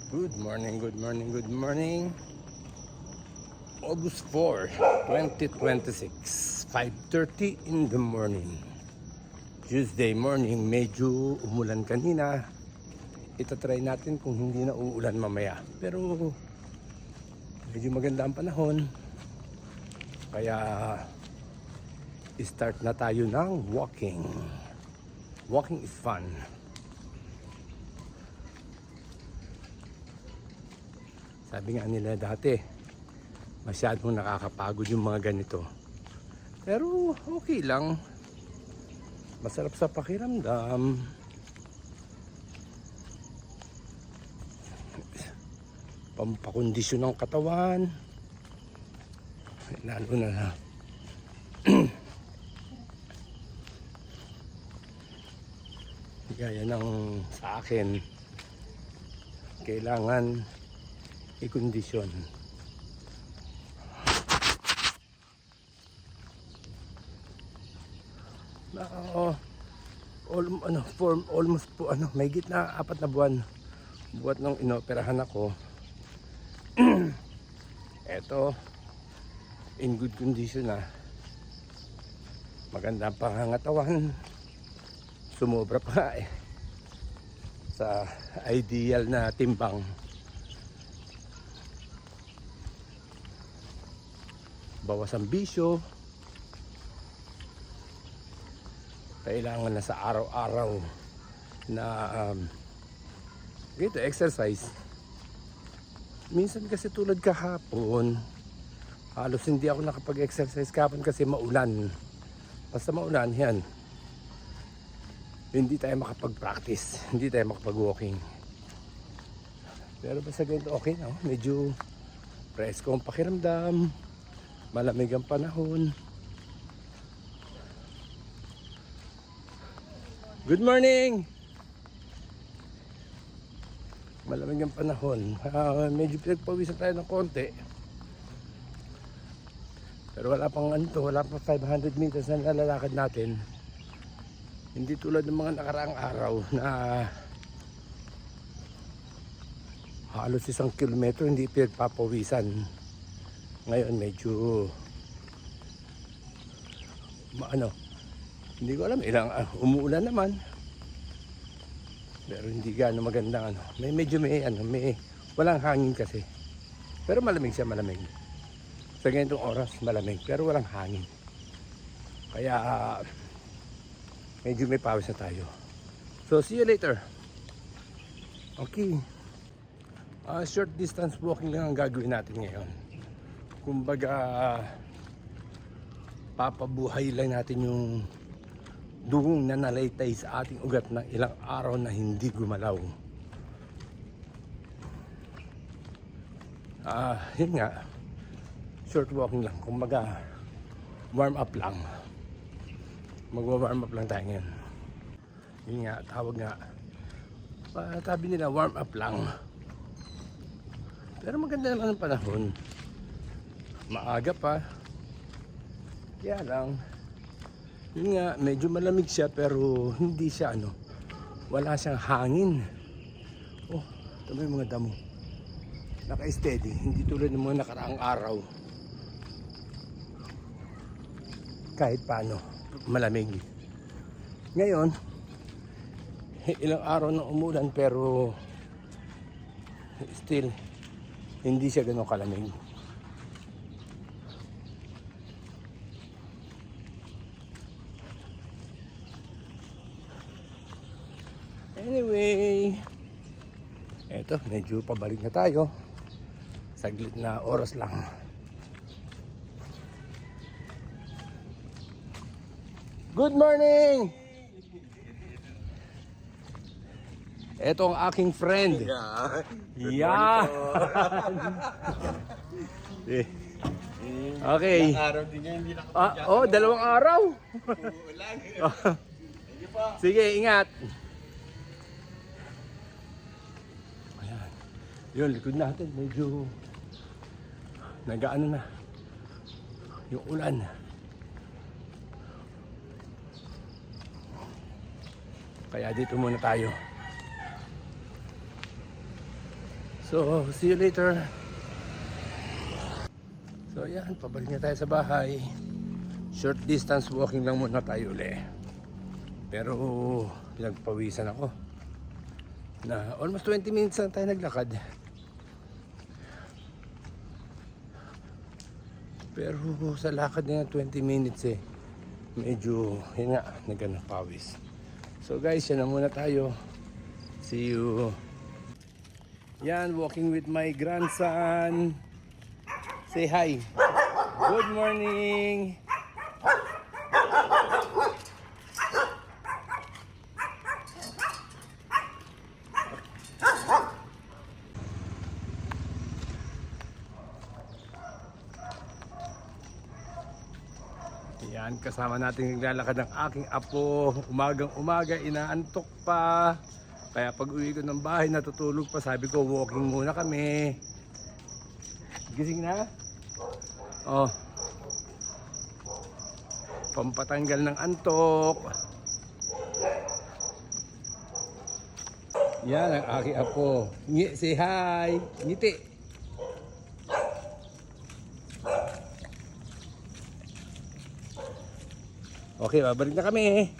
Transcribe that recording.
Good morning, good morning, good morning. August 4, 2026, 5:30 in the morning. Tuesday morning, medyo umulan kanina. Itatry natin kung hindi na uulan mamaya. Pero medyo maganda ang panahon. Kaya start na tayo ng walking. Walking is fun. Sabi nga nila dati, masyadong nakakapagod yung mga ganito. Pero okay lang. Masarap sa pakiramdam. Pampakondisyon ng katawan. Lalo na gaya ng sa akin, kailangan i-kondisyon. Almost po may gitna 4 na buwan buwat nung inoperahan ako. Eto, in good condition na. Maganda ang pangangatawan. Sumobra pa nga sa ideal na timbang. Bawas ang bisyo. Kailangan na sa araw-araw na exercise. Minsan kasi tulad kahapon, halos hindi ako nakapag-exercise kahapon kasi maulan. Basta maulan, yan, hindi tayo makapag-practice, hindi tayo makapag-walking. Pero basta ganito, okay na. Medyo presko ang pakiramdam. Malamig ang panahon. Good morning! Malamig ang panahon. Medyo pinagpawisan tayo ng konti. Pero wala pang wala pang 500 meters na nalalakad natin. Hindi tulad ng mga nakaraang araw na halos 1 kilometro hindi pinagpapawisan. Ngayon medyo hindi ko alam ilang umuulan naman. Pero hindi gaano magandang medyo may walang hangin kasi. Pero malamig siya, malamig. Sa ganitong oras malamig pero walang hangin. Kaya medyo may pawis na tayo. So see you later. Okay. Short distance walking lang ang gagawin natin ngayon. Kumbaga papabuhay lang natin yung dugong na nalaytay sa ating ugat ng ilang araw na hindi gumalaw. Yun nga, short walking lang, kumbaga warm up lang. Magwa-warm up lang tayo ngayon. Yun nga, tawag nga, sabi nila warm up lang. Pero maganda naman ang panahon. Maaga pa. Kaya lang, yun nga, medyo malamig siya pero hindi siya wala siyang hangin. Oh, ito may mga damo. Naka-steady, hindi tulad ng mga nakaraang araw. Kahit paano, malamig. Ngayon, ilang araw na umulan pero still, hindi siya ganun kalamig. Anyway, eto, medyo pabalik na tayo. Saglit na oras lang. Good morning! Eto ang aking friend. Yeah. Okay. Araw din niya, hindi Dalawang araw. Ulan. Sige, ingat. Ayan. Yun, likod natin. Medyo nagaano na yung ulan. Kaya dito muna tayo. So, see you later. So, yan. Pabalik na tayo sa bahay. Short distance walking lang muna tayo uli. Pero, pinagpawisan ako. Na almost 20 minutes na tayo naglakad. Pero sa lakad na 20 minutes medyo, yun nga, nagpawis. So guys, yan na muna tayo. See you. Yan, walking with my grandson. Say hi. Good morning. Yan, kasama natin naglalakad ng aking apo. Umagang umaga, inaantok pa. Kaya pag uwi ko ng bahay, natutulog pa. Sabi ko, walking muna kami. Gising na? Oh. Pampatanggal ng antok. Yan ang aking apo. Say hi. Ngiti. Okay, babalik na kami.